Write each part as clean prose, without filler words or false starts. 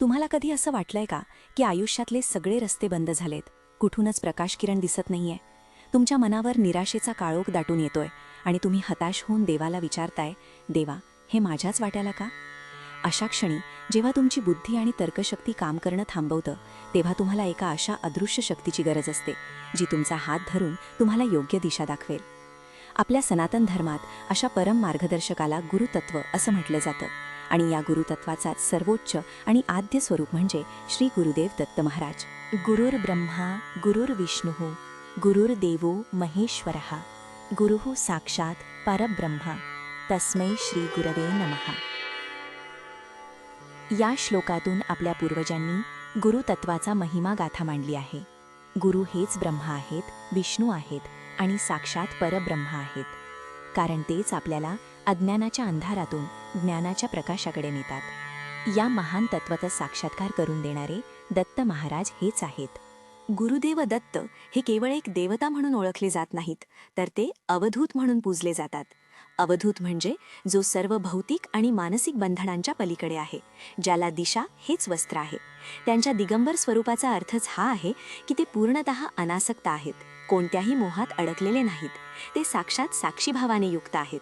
तुम्हाला कधी असं वाटलंय का की आयुष्यातले सगळे रस्ते बंद झालेत, कुठूनच प्रकाशकिरण दिसत नाहीये? तुमच्या मनावर निराशेचा काळोख दाटून येतोय आणि तुम्ही हताश होऊन देवाला विचारताय, देवा, हे माझ्याच वाट्याला का? अशा क्षणी जेव्हा तुमची बुद्धी आणि तर्कशक्ती काम करणं थांबवतं, तेव्हा तुम्हाला एका अशा अदृश्य शक्तीची गरज असते, जी तुमचा हात धरून तुम्हाला योग्य दिशा दाखवेल. आपल्या सनातन धर्मात अशा परम मार्गदर्शकाला गुरुतत्व असं म्हटलं जातं आणि या गुरुतत्वाचा सर्वोच्च आणि आद्य स्वरूप म्हणजे श्री गुरुदेव दत्त महाराज. गुरुर् ब्रह्मा गुरुर्विष्णुः गुरुर्देवो महेश्वरः गुरुः साक्षात परब्रह्म तस्मै श्री गुरवे नमः. या श्लोकातून आपल्या पूर्वजांनी गुरुतत्वाचा महिमा गाथा मांडली आहे. गुरु हेच ब्रह्मा आहेत, विष्णू आहेत आणि साक्षात परब्रह्म आहेत. कारण तेच आपल्याला अज्ञानाच्या अंधारातून ज्ञानाच्या प्रकाशाकडे नेतात. या महान तत्वाचा साक्षात्कार करून देणारे दत्त महाराज हेच आहेत. गुरुदेव दत्त हे केवळ एक देवता म्हणून ओळखले जात नाहीत, तर ते अवधूत म्हणून पूजले जातात. अवधूत म्हणजे जो सर्व भौतिक आणि मानसिक बंधनांच्या पलीकडे आहे, ज्याला दिशा हेच वस्त्र आहे. त्यांच्या दिगंबर स्वरूपाचा अर्थच हा आहे की ते पूर्णतः अनासक्त आहेत, कोणत्याही मोहात अडकलेले नाहीत. ते साक्षात साक्षीभावाने युक्त आहेत.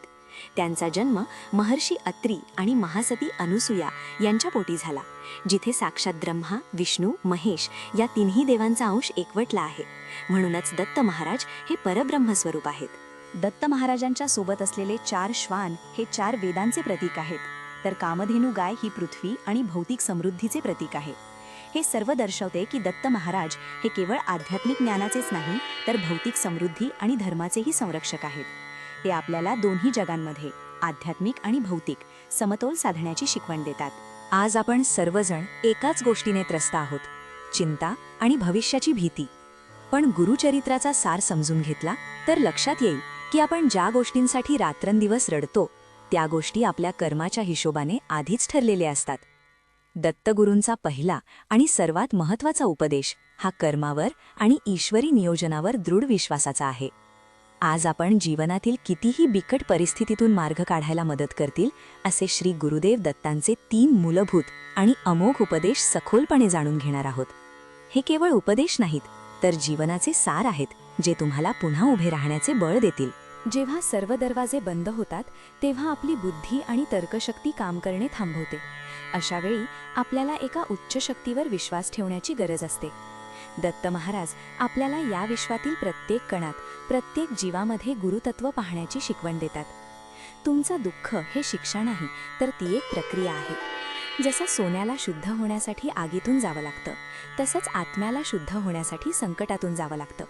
त्यांचा जन्म महर्षी अत्री आणि महासती अनुसूया यांच्या पोटी झाला, जिथे साक्षात ब्रह्मा, विष्णू, महेश या तिन्ही देवांचा अंश एकवटला आहे. म्हणूनच दत्त महाराज हे परब्रह्म स्वरूप आहेत. दत्त महाराजांच्या सोबत असलेले 4 श्वान हे 4 वेदांचे प्रतीक आहेत, तर कामधेनू गाय ही पृथ्वी आणि भौतिक समृद्धीचे प्रतीक आहे. हे सर्व दर्शवते की दत्त महाराज हे केवळ आध्यात्मिक ज्ञानाचेच नाही, तर भौतिक समृद्धी आणि धर्माचेही संरक्षक आहेत. ते आपल्याला दोन्ही जगांमध्ये आध्यात्मिक आणि भौतिक समतोल साधण्याची शिकवण देतात. आज आपण सर्वजण एकाच गोष्टीने त्रस्त आहोत, चिंता आणि भविष्याची भीती. पण गुरुचरित्राचा सार समजून घेतला तर लक्षात येईल की आपण ज्या गोष्टींसाठी रात्रंदिवस रडतो, त्या गोष्टी आपल्या कर्माच्या हिशोबाने आधीच ठरलेल्या असतात. दत्तगुरूंचा पहिला आणि सर्वात महत्त्वाचा उपदेश हा कर्मावर आणि ईश्वरी नियोजनावर दृढ विश्वासाचा आहे. आज आपण जीवनातील कितीही बिकट परिस्थितीतून मार्ग काढायला मदत करतील असे श्री गुरुदेव दत्तांचे 3 मूलभूत आणि अमोघ उपदेश सखोलपणे जाणून घेणार आहोत. हे केवळ उपदेश नाहीत, तर जीवनाचे सार आहेत, जे तुम्हाला पुन्हा उभे राहण्याचे बळ देतील. जेव्हा सर्व दरवाजे बंद होतात, तेव्हा आपली बुद्धी आणि तर्कशक्ती काम करणे थांबवते. अशा वेळी आपल्याला एका उच्च शक्तीवर विश्वास ठेवण्याची गरज असते. दत्त महाराज आपल्याला या विश्वातील प्रत्येक कणात, प्रत्येक जीवामध्ये गुरुतत्व पाहण्याची शिकवण देतात. तुमचं दुःख हे शिक्षा नाही, तर ती एक प्रक्रिया आहे. जसं सोन्याला शुद्ध होण्यासाठी आगीतून जावं लागतं, तसंच आत्म्याला शुद्ध होण्यासाठी संकटातून जावं लागतं.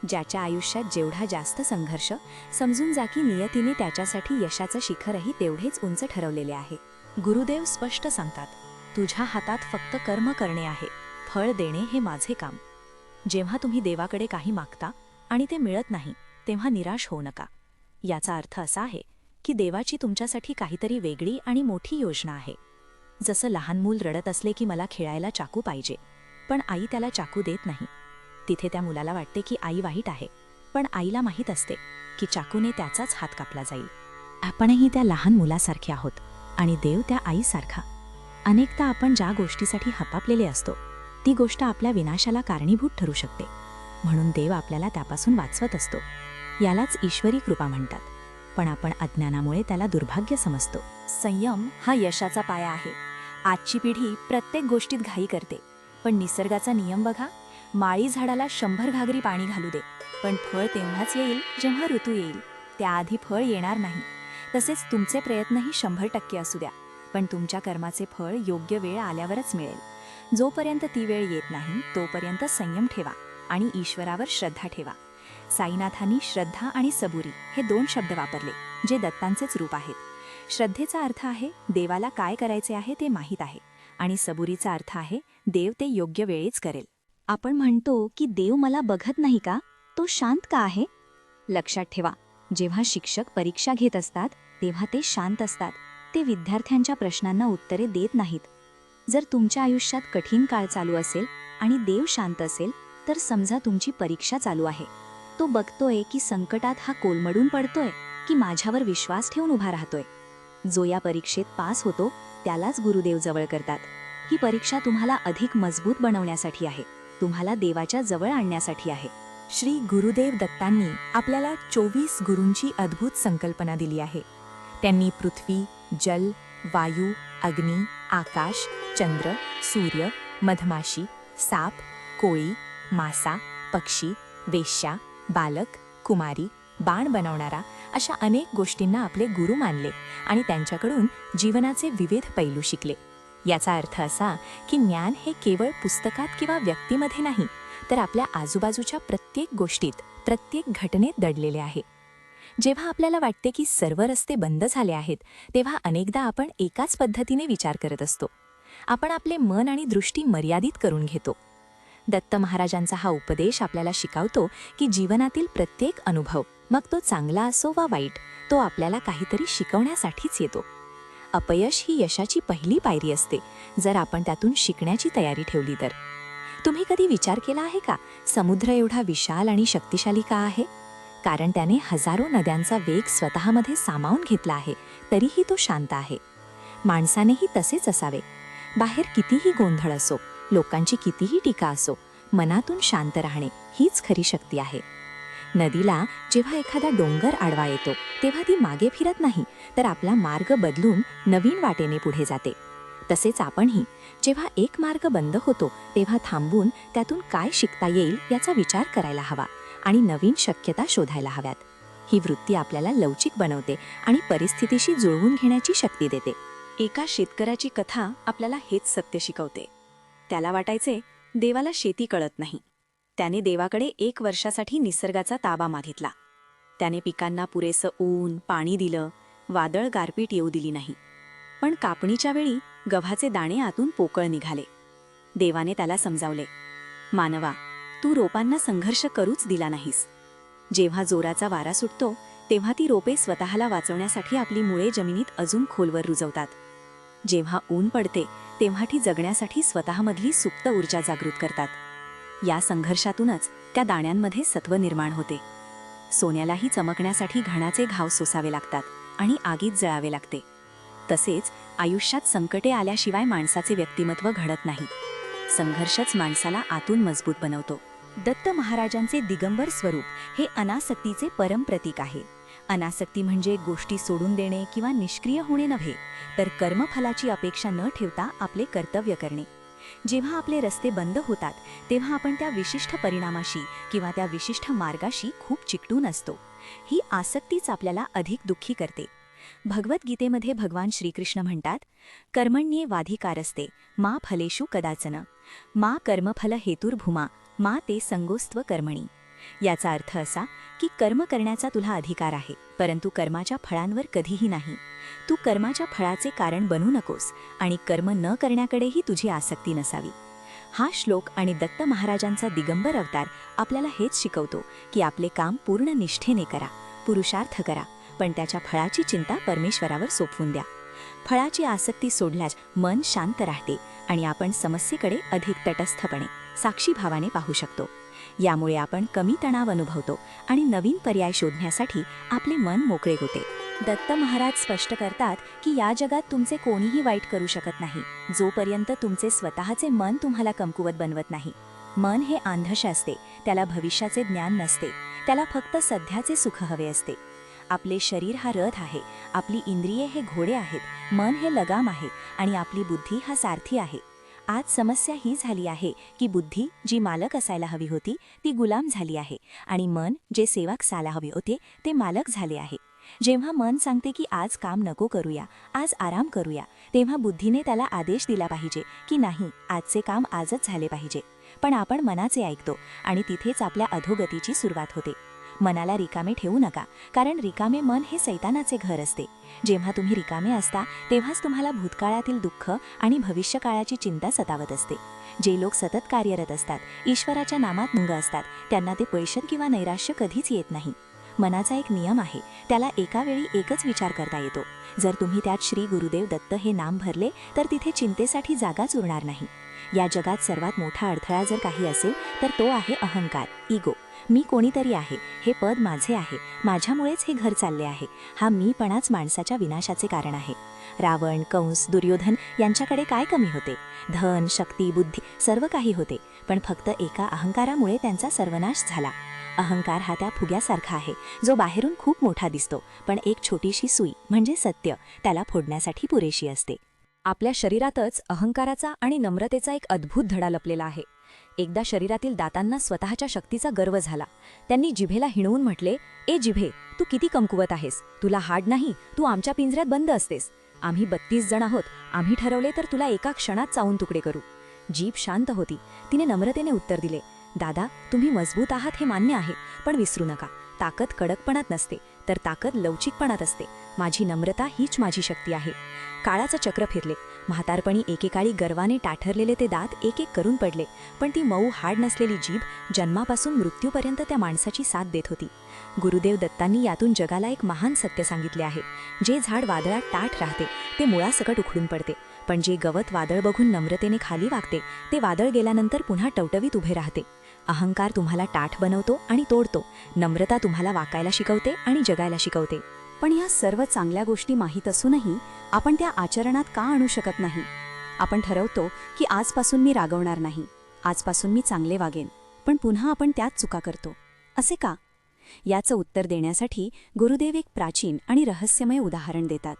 ज्याच्या आयुष्यात जेवढा जास्त संघर्ष, समजून जा की नियतीने त्याच्यासाठी यशाचं शिखरही तेवढेच उंच ठरवलेले आहे. गुरुदेव स्पष्ट सांगतात, तुझ्या हातात फक्त कर्म करणे आहे, फळ देणे हे माझे काम. जेव्हा तुम्ही देवाकडे काही मागता आणि ते मिळत नाही, तेव्हा निराश होऊ नका. याचा अर्थ असा आहे की देवाची तुमच्यासाठी काहीतरी वेगळी आणि मोठी योजना आहे. जसं लहान मूल रडत असले की मला खेळायला चाकू पाहिजे, पण आई त्याला चाकू देत नाही. तिथे त्या मुलाला वाटते की आई वाईट आहे, पण आईला माहीत असते की चाकूने त्याचाच हात कापला जाईल. आपणही त्या लहान मुलासारखे आहोत आणि देव त्या आईसारखा. अनेकदा आपण ज्या गोष्टीसाठी हपापलेले असतो, ती गोष्ट आपल्या विनाशाला कारणीभूत ठरू शकते. म्हणून देव आपल्याला त्यापासून वाचवत असतो. यालाच ईश्वरी कृपा म्हणतात, पण आपण अज्ञानामुळे त्याला दुर्भाग्य समजतो. संयम हा यशाचा पाया आहे. आजची पिढी प्रत्येक गोष्टीत घाई करते, पण निसर्गाचा नियम बघा, माळी झाडाला 100 घागरी पाणी घालू दे, पण फळ तेव्हाच येईल जेव्हा ऋतू येईल, त्याआधी फळ येणार नाही. तसेच तुमचे प्रयत्नही 100% असू द्या, पण तुमच्या कर्माचे फळ योग्य वेळ आल्यावरच मिळेल. जोपर्यंत ती वेळ येत नाही, तोपर्यंत संयम ठेवा आणि ईश्वरावर श्रद्धा ठेवा. साईनाथांनी श्रद्धा आणि सबुरी हे 2 शब्द वापरले, जे दत्तांचेच रूप आहेत. श्रद्धेचा अर्थ आहे देवाला काय करायचे आहे ते माहीत आहे, आणि सबुरीचा अर्थ आहे देव ते योग्य वेळेच करेल. आपण म्हणतो की देव मला बघत नाही का, तो शांत का आहे? लक्षात ठेवा, जेव्हा शिक्षक परीक्षा घेत असतात तेव्हा ते शांत असतात. ते विद्यार्थ्यांच्या प्रश्नांना उत्तरे देत नाहीत. जर तुमच्या आयुष्यात कठीण काळ चालू असेल आणि देव शांत असेल, तर समजा तुमची परीक्षा चालू आहे. तो बघतोय की संकटात हा कोलमडून पडतोय की माझ्यावर विश्वास ठेवून उभा राहतोय. जो या परीक्षेत पास होतो त्यालाच गुरुदेव जवळ करतात. ही परीक्षा तुम्हाला अधिक मजबूत बनवण्यासाठी आहे, तुम्हाला देवाच्या जवळ आणण्यासाठी आहे. श्री गुरुदेव दत्तांनी आपल्याला 24 गुरूंची अद्भुत संकल्पना दिली आहे. त्यांनी पृथ्वी, जल, वायू, अग्नी, आकाश, चंद्र, सूर्य, मधमाशी, साप, कोळी, मासा, पक्षी, वेश्या, बालक, कुमारी, बाण बनवणारा अशा अनेक गोष्टींना आपले गुरु मानले आणि त्यांच्याकडून जीवनाचे विविध पैलू शिकले. याचा अर्थ असा की ज्ञान हे केवळ पुस्तकात किंवा व्यक्तीमध्ये नाही, तर आपल्या आजूबाजूच्या प्रत्येक गोष्टीत, प्रत्येक घटनेत दडलेले आहे. जेव्हा आपल्याला वाटते की सर्व रस्ते बंद झाले आहेत, तेव्हा अनेकदा आपण एकाच पद्धतीने विचार करत असतो. आपण आपले मन आणि दृष्टी मर्यादित करून घेतो. दत्त महाराजांचा हा उपदेश आपल्याला शिकवतो की जीवनातील प्रत्येक अनुभव, मग तो चांगला असो वा वाईट, तो आपल्याला काहीतरी शिकवण्यासाठीच येतो. अपयश ही यशाची पहिली पायरी असते, जर आपण त्यातून शिकण्याची तयारी ठेवली तर. तुम्ही कधी विचार केला आहे का, समुद्र एवढा विशाल आणि शक्तिशाली का आहे? कारण त्याने हजारो नद्यांचा वेग स्वतःमध्ये सामावून घेतला आहे, तरीही तो शांत आहे. माणसानेही तसेच असावे. बाहेर कितीही गोंधळ असो, लोकांची कितीही टीका असो, मनातून शांत राहणे हीच खरी शक्ती आहे. नदीला जेव्हा एखादा डोंगर आडवा येतो, तेव्हा ती मागे फिरत नाही, तर आपला मार्ग बदलून नवीन वाटेने पुढे जाते. तसेच आपणही जेव्हा एक मार्ग बंद होतो, तेव्हा थांबून त्यातून काय शिकता येईल याचा विचार करायला हवा आणि नवीन शक्यता शोधायला हव्यात. ही वृत्ती आपल्याला लवचिक बनवते आणि परिस्थितीशी जुळवून घेण्याची शक्ती देते. एका शेतकऱ्याची कथा आपल्याला हेच सत्य शिकवते. त्याला वाटायचे देवाला शेती कळत नाही. त्याने देवाकडे 1 वर्षासाठी निसर्गाचा ताबा मागितला. त्याने पिकांना पुरेसं ऊन, पाणी दिलं, वादळ गारपीट येऊ दिली नाही. पण कापणीच्या वेळी गव्हाचे दाणे आतून पोकळ निघाले. देवाने त्याला समजावले, मानवा, तू रोपांना संघर्ष करूच दिला नाहीस. जेव्हा जोराचा वारा सुटतो, तेव्हा ती रोपे स्वतःला वाचवण्यासाठी आपली मुळे जमिनीत अजून खोलवर रुजवतात. जेव्हा ऊन पडते, तेव्हा ती जगण्यासाठी स्वतःमधली सुप्त ऊर्जा जागृत करतात. या संघर्षातूनच त्या दाण्यांमध्ये सत्व निर्माण होते. सोन्यालाही चमकण्यासाठी घणाचे घाव सोसावे लागतात आणि आगीत जळावे लागते. तसेच आयुष्यात संकटे आल्याशिवाय माणसाचे व्यक्तिमत्व घडत नाही. संघर्षच माणसाला आतून मजबूत बनवतो. दत्त महाराजांचे दिगंबर स्वरूप हे अनासक्तीचे परम प्रतीक आहे. अनासक्ती म्हणजे गोष्टी सोडून देणे किंवा निष्क्रिय होणे नव्हे, तर कर्मफलाची अपेक्षा न ठेवता आपले कर्तव्य करणे. जेव्हा आपले रस्ते बंद होतात, तेव्हा आपण त्या विशिष्ट परिणामाशी किंवा त्या विशिष्ट मार्गाशी खूप चिकटून असतो. ही आसक्तीच आपल्याला अधिक दुःखी करते. भगवद्गीतेमध्ये भगवान श्रीकृष्ण म्हणतात, कर्मण्येवाधिकारस्ते मा फलेषु कदाचन मा कर्मफल हेतुर्भूमा मा ते संगोस्त्व कर्मणी. याचा अर्थ असा की कर्म करण्याचा तुला अधिकार आहे, परंतु कर्माच्या फळांवर कधीही नाही. तू कर्माच्या फळाचे कारण बनू नकोस आणि कर्म न करण्याकडेही तुझी आसक्ती नसावी. हा श्लोक आणि दत्त महाराजांचा दिगंबर अवतार आपल्याला हेच शिकवतो की आपले काम पूर्ण निष्ठेने करा, पुरुषार्थ करा, पण त्याच्या फळाची चिंता परमेश्वरावर सोपवून द्या. फळाची आसक्ती सोडल्यास मन शांत राहते आणि आपण समस्येकडे अधिक तटस्थपणे, साक्षीभावाने पाहू शकतो. यामुळे आपण कमी तणाव अनुभवतो आणि नवीन पर्याय शोधण्यासाठी आपले मन मोकळे होते. दत्त महाराज स्पष्ट करतात की या जगात तुमचे कोणीही वाईट करू शकत नाही, जोपर्यंत तुमचे स्वतःचे मन तुम्हाला कमकुवत बनवत नाही. मन हे आंधश असते, त्याला भविष्याचे ज्ञान नसते, त्याला फक्त सध्याचे सुख हवे असते. आपले शरीर हा रथ आहे, आपली इंद्रिये हे घोडे आहेत, मन हे लगाम आहे आणि आपली बुद्धी हा सारथी आहे. आज समस्या ही झाली आहे की बुद्धी जी मालक असायला हवी होती ती गुलाम झाली आहे आणि मन जे सेवक असायला हवे होते ते मालक झाले आहे. जेव्हा मन सांगते की आज काम नको करूया, आज आराम करूया, तेव्हा बुद्धीने त्याला आदेश दिला पाहिजे की नाही, आजचे काम आजच झाले पाहिजे. पण आपण मनाचे ऐकतो आणि तिथेच आपल्या अधोगतीची सुरुवात होते. मनाला रिकामे ठेवू नका, कारण रिकामे मन हे सैतानाचे घर असते. जेव्हा तुम्ही रिकामे असता तेव्हाच तुम्हाला भूतकाळातील दुःख आणि भविष्यकाळाची चिंता सतावत असते. जे लोक सतत कार्यरत असतात, ईश्वराच्या नामात मुंग असतात, त्यांना ते पैशात किंवा नैराश्य कधीच येत नाही. मनाचा एक नियम आहे, त्याला एका वेळी एकच विचार करता येतो. जर तुम्ही त्यात श्री गुरुदेव दत्त हे नाम भरले तर तिथे चिंतेसाठी जागाच उरणार नाही. या जगात सर्वात मोठा अडथळा जर काही असेल तर तो आहे अहंकार, इगो. मी कोणीतरी आहे, हे पद माझे आहे, माझ्यामुळेच हे घर चालले आहे, हा मीपणाच माणसाच्या विनाशाचे कारण आहे. रावण, कंस, दुर्योधन यांच्याकडे काय कमी होते? धन, शक्ती, बुद्धी सर्व काही होते, पण फक्त एका अहंकारामुळे त्यांचा सर्वनाश झाला. अहंकार हा त्या फुग्यासारखा आहे जो बाहेरून खूप मोठा दिसतो, पण एक छोटीशी सुई म्हणजे सत्य त्याला फोडण्यासाठी पुरेशी असते. आपल्या शरीरातच अहंकाराचा आणि नम्रतेचा एक अद्भुत धडा लपलेला आहे. एकदा शरीरातील दातांना स्वतःच्या शक्तीचा गर्व झाला. त्यांनी जिभेला हिणवून म्हटले, ए जिभे, तू किती कमकुवत आहेस, तुला हाड नाही, तू आमच्या पिंजऱ्यात बंद असतेस. आम्ही 32 जण आहोत, आम्ही ठरवले तर तुला एका क्षणात चावून तुकडे करू. जीभ शांत होती. तिने नम्रतेने उत्तर दिले, दादा, तुम्ही मजबूत आहात हे मान्य आहे, पण विसरू नका, ताकद कडकपणात नसते, तर ताकद लवचिकपणात असते. माझी नम्रता हीच माझी शक्ती आहे. काळाचं चक्र फिरले. म्हातारपणी एकेकाळी गर्वाने टाठरलेले ते दात एक एक करून पडले, पण ती मऊ हाड नसलेली जीभ जन्मापासून मृत्यूपर्यंत त्या माणसाची साथ देत होती. गुरुदेव दत्तांनी यातून जगाला एक महान सत्य सांगितले आहे. जे झाड वादळात टाठ राहते ते मुळासकट उखडून पडते, पण जे गवत वादळ बघून नम्रतेने खाली वागते ते वादळ गेल्यानंतर पुन्हा टवटवीत उभे राहते. अहंकार तुम्हाला टाठ बनवतो आणि तोडतो, नम्रता तुम्हाला वाकायला शिकवते आणि जगायला शिकवते. पण या सर्व चांगल्या गोष्टी माहीत असूनही आपण त्या आचरणात का आणू शकत नाही? आपण ठरवतो की आजपासून मी रागवणार नाही, आजपासून मी चांगले वागेन, पण पुन्हा आपण त्याच चुका करतो. असे का? याचं उत्तर देण्यासाठी गुरुदेव एक प्राचीन आणि रहस्यमय उदाहरण देतात,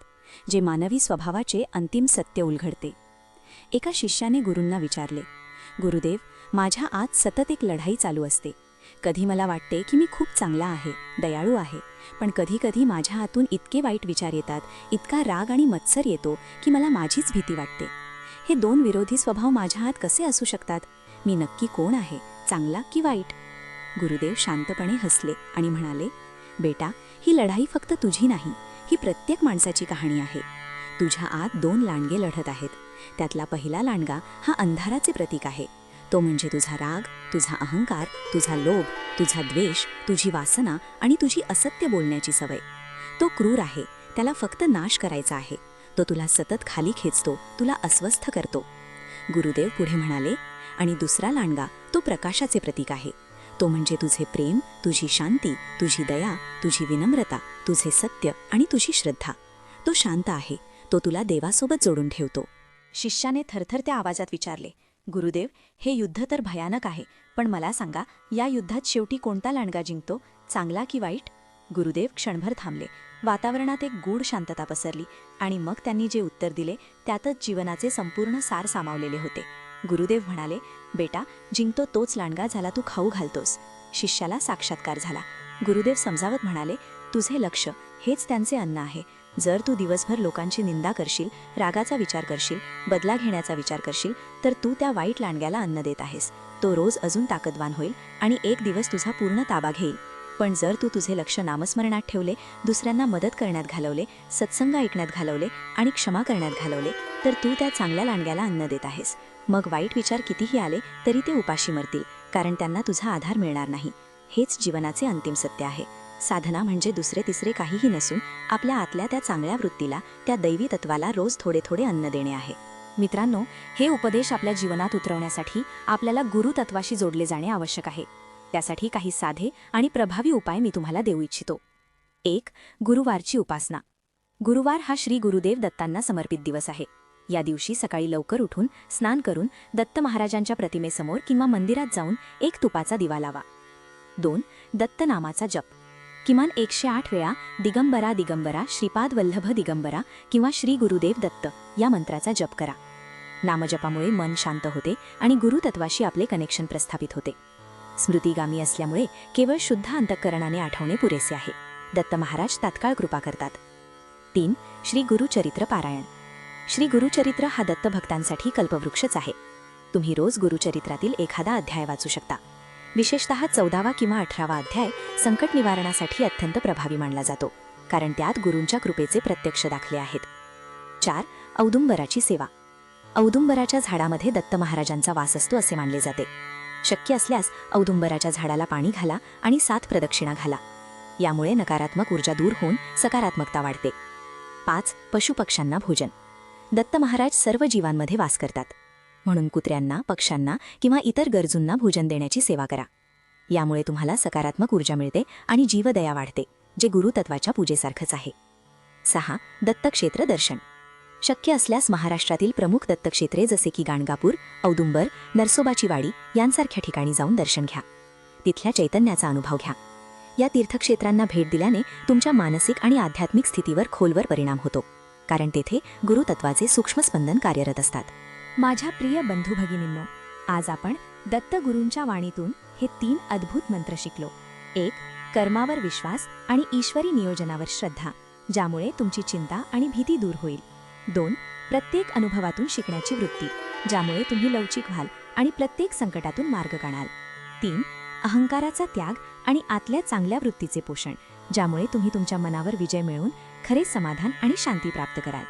जे मानवी स्वभावाचे अंतिम सत्य उलगडते. एका शिष्याने गुरूंना विचारले, गुरुदेव, माझ्या आत सतत एक लढाई चालू असते. कधी मला वाटते की मी खूप चांगला आहे, दयाळू आहे, पण कधी कधी माझ्या आतून इतके वाईट विचार येतात, इतका राग आणि मत्सर येतो की मला माझीच भीती वाटते. हे दोन विरोधी स्वभाव माझ्या आत कसे असू शकतात? मी नक्की कोण आहे, चांगला की वाईट? गुरुदेव शांतपणे हसले आणि म्हणाले, बेटा, ही लढाई फक्त तुझी नाही, ही प्रत्येक माणसाची कहाणी आहे. तुझ्या आत दोन लांडगे लढत आहेत. त्यातला पहिला लांडगा हा अंधाराचे प्रतीक आहे. तो म्हणजे तुझा राग, तुझा अहंकार, तुझा लोभ, तुझा द्वेष, तुझी वासना आणि तुझी असत्य बोलण्याची सवय. तो क्रूर आहे, त्याला फक्त नाश करायचा आहे. तो तुला सतत खाली खेचतो, तुला अस्वस्थ करतो. गुरुदेव पुढे म्हणाले, आणि दुसरा लांडगा तो प्रकाशाचे प्रतीक आहे. तो म्हणजे तुझे प्रेम, तुझी शांती, तुझी दया, तुझी विनम्रता, तुझे सत्य आणि तुझी श्रद्धा. तो शांत आहे, तो तुला देवासोबत जोडून ठेवतो. शिष्याने थरथरत्या आवाजात विचारले, गुरुदेव, हे युद्ध तर भयानक आहे, पण मला सांगा, या युद्धात शेवटी कोणता लांडगा जिंकतो, चांगला की वाईट? गुरुदेव क्षणभर थांबले. वातावरणात एक गूढ शांतता पसरली आणि मग त्यांनी जे उत्तर दिले त्यातच जीवनाचे संपूर्ण सार सामावलेले होते. गुरुदेव म्हणाले, बेटा, जिंकतो तोच लांडगा ज्याला तू खाऊ घालतोस. शिष्याला साक्षात्कार झाला. गुरुदेव समजावत म्हणाले, तुझे लक्ष हेच त्यांचे अन्न आहे. जर तू दिवसभर लोकांची निंदा करशील, रागाचा विचार करशील, बदला घेण्याचा विचार करशील, तर तू त्या वाईट लांडग्याला अन्न देत आहेस. तो रोज अजून ताकदवान होईल आणि एक दिवस तुझा पूर्ण ताबा घेईल. पण जर तू तुझे लक्ष नामस्मरणात ठेवले, दुसऱ्यांना मदत करण्यात घालवले, सत्संग ऐकण्यात घालवले आणि क्षमा करण्यात घालवले, तर तू त्या चांगल्या लांडग्याला अन्न देत आहेस. मग वाईट विचार कितीही आले तरी ते उपाशी मरतील, कारण त्यांना तुझा आधार मिळणार नाही. हेच जीवनाचे अंतिम सत्य आहे. साधना म्हणजे दुसरे तिसरे काहीही नसून आपल्या आतल्या त्या चांगल्या वृत्तीला, त्या दैवी तत्वाला रोज थोडे थोडे अन्न देणे आहे. मित्रांनो, हे उपदेश आपल्या जीवनात उतरवण्यासाठी आपल्याला गुरुतत्वाशी जोडले जाणे आवश्यक आहे. त्यासाठी काही साधे आणि प्रभावी उपाय मी तुम्हाला देऊ इच्छितो. 1. गुरुवारची उपासना. गुरुवार हा श्री गुरुदेव दत्तांना समर्पित दिवस आहे. या दिवशी सकाळी लवकर उठून स्नान करून दत्त महाराजांच्या प्रतिमेसमोर किंवा मंदिरात जाऊन एक तुपाचा दिवा लावा. 2. दत्त नामाचा जप. किमान 108 वेळा दिगंबरा दिगंबरा श्रीपाद वल्लभ दिगंबरा किंवा श्री गुरुदेव दत्त या मंत्राचा जप करा. नामजपामुळे मन शांत होते आणि गुरुतत्वाशी आपले कनेक्शन प्रस्थापित होते. स्मृतिगामी असल्यामुळे केवळ शुद्ध अंतःकरणाने आठवणे पुरेसे आहे. दत्त महाराज तात्काळ कृपा करतात. 3. श्री गुरुचरित्र पारायण. श्री गुरुचरित्र हा दत्तभक्तांसाठी कल्पवृक्षच आहे. तुम्ही रोज गुरुचरित्रातील एखादा अध्याय वाचू शकता. विशेषतः 14वा किंवा 18वा अध्याय संकट निवारणासाठी अत्यंत प्रभावी मानला जातो, कारण त्यात गुरूंच्या कृपेचे प्रत्यक्ष दाखले आहेत. 4. औदुंबराची सेवा. औदुंबराच्या झाडामध्ये दत्त महाराजांचा वास असतो असे मानले जाते. शक्य असल्यास औदुंबराच्या झाडाला पाणी घाला आणि 7 प्रदक्षिणा घाला. यामुळे नकारात्मक ऊर्जा दूर होऊन सकारात्मकता वाढते. 5. पशुपक्ष्यांना भोजन. दत्त महाराज सर्व जीवांमध्ये वास करतात, म्हणून कुत्र्यांना, पक्ष्यांना किंवा इतर गरजूंना भोजन देण्याची सेवा करा. यामुळे तुम्हाला सकारात्मक ऊर्जा मिळते आणि जीवदया वाढते, जे गुरुतत्वाच्या पूजेसारखंच आहे. 6. दत्तक्षेत्र दर्शन. शक्य असल्यास महाराष्ट्रातील प्रमुख दत्तक्षेत्रे जसे की गाणगापूर, औदुंबर, नरसोबाची वाडी यांसारख्या ठिकाणी जाऊन दर्शन घ्या. तिथल्या चैतन्याचा अनुभव घ्या. या तीर्थक्षेत्रांना भेट दिल्याने तुमच्या मानसिक आणि आध्यात्मिक स्थितीवर खोलवर परिणाम होतो, कारण तेथे गुरुतत्वाचे सूक्ष्म स्पंदन कार्यरत असतात. माझ्या प्रिय बंधू भगिनींनो, आज आपण दत्तगुरूंच्या वाणीतून हे 3 अद्भुत मंत्र शिकलो. 1. कर्मावर विश्वास आणि ईश्वरी नियोजनावर श्रद्धा, ज्यामुळे तुमची चिंता आणि भीती दूर होईल. 2. प्रत्येक अनुभवातून शिकण्याची वृत्ती, ज्यामुळे तुम्ही लवचिक व्हाल आणि प्रत्येक संकटातून मार्ग काढाल. 3. अहंकाराचा त्याग आणि आतल्या चांगल्या वृत्तीचे पोषण, ज्यामुळे तुम्ही तुमच्या मनावर विजय मिळवून खरे समाधान आणि शांती प्राप्त कराल.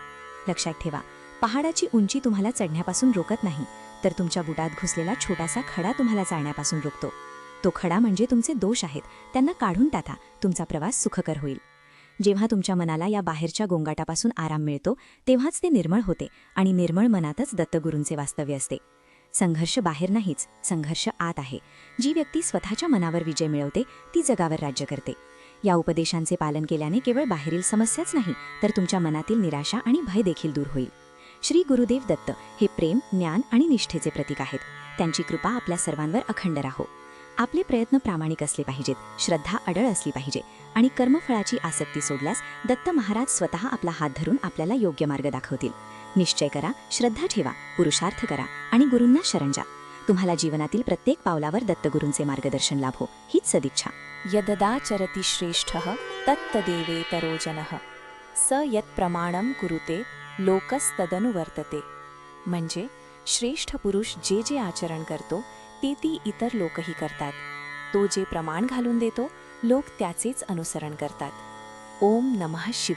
लक्षात ठेवा, पहाडाची उंची तुम्हाला चढण्यापासून रोखत नाही, तर तुमच्या बुटात घुसलेला छोटासा खडा तुम्हाला चालण्यापासून रोखतो. तो खडा म्हणजे तुमचे दोष आहेत, त्यांना काढून टाका. तुमचा प्रवास सुखकर होईल. जेव्हा तुमच्या मनाला या बाहेरच्या गोंगाटापासून आराम मिळतो, तेव्हाच ते निर्मळ होते आणि निर्मळ मनातच दत्तगुरूंचे वास्तव्य असते. संघर्ष बाहेर नाहीच, संघर्ष आत आहे. जी व्यक्ती स्वतःच्या मनावर विजय मिळवते ती जगावर राज्य करते. या उपदेशांचे पालन केल्याने केवळ बाहेरील समस्याच नाही, तर तुमच्या मनातील निराशा आणि भय देखील दूर होईल. श्री गुरुदेव दत्त हे प्रेम, ज्ञान आणि निष्ठेचे प्रतीक आहेत. त्यांची कृपा आपल्या सर्वांवर अखंड राहो. आपले प्रयत्न प्रामाणिक असले पाहिजेत, श्रद्धा अडळ असली पाहिजे आणि कर्मफळाची आसक्ती सोडल्यास दत्त महाराज स्वतः आपला हात धरून आपल्याला योग्य मार्ग दाखवतील. निश्चय करा, श्रद्धा ठेवा, पुरुषार्थ करा आणि गुरूंना शरण जा. तुम्हाला जीवनातील प्रत्येक पावलावर दत्तगुरूंचे मार्गदर्शन लाभो, हीच सदिच्छा. यददाचरति श्रेष्ठः तत्तदेवेतरो जनः स यत् प्रमाणं कुरुते लोकस्तदनुवर्तते. म्हणजे श्रेष्ठ पुरुष जे जे आचरण करतो ते ती इतर लोकही करतात. तो जे प्रमाण घालून देतो लोक त्याचेच अनुसरण करतात. ओम नमः शिवाय.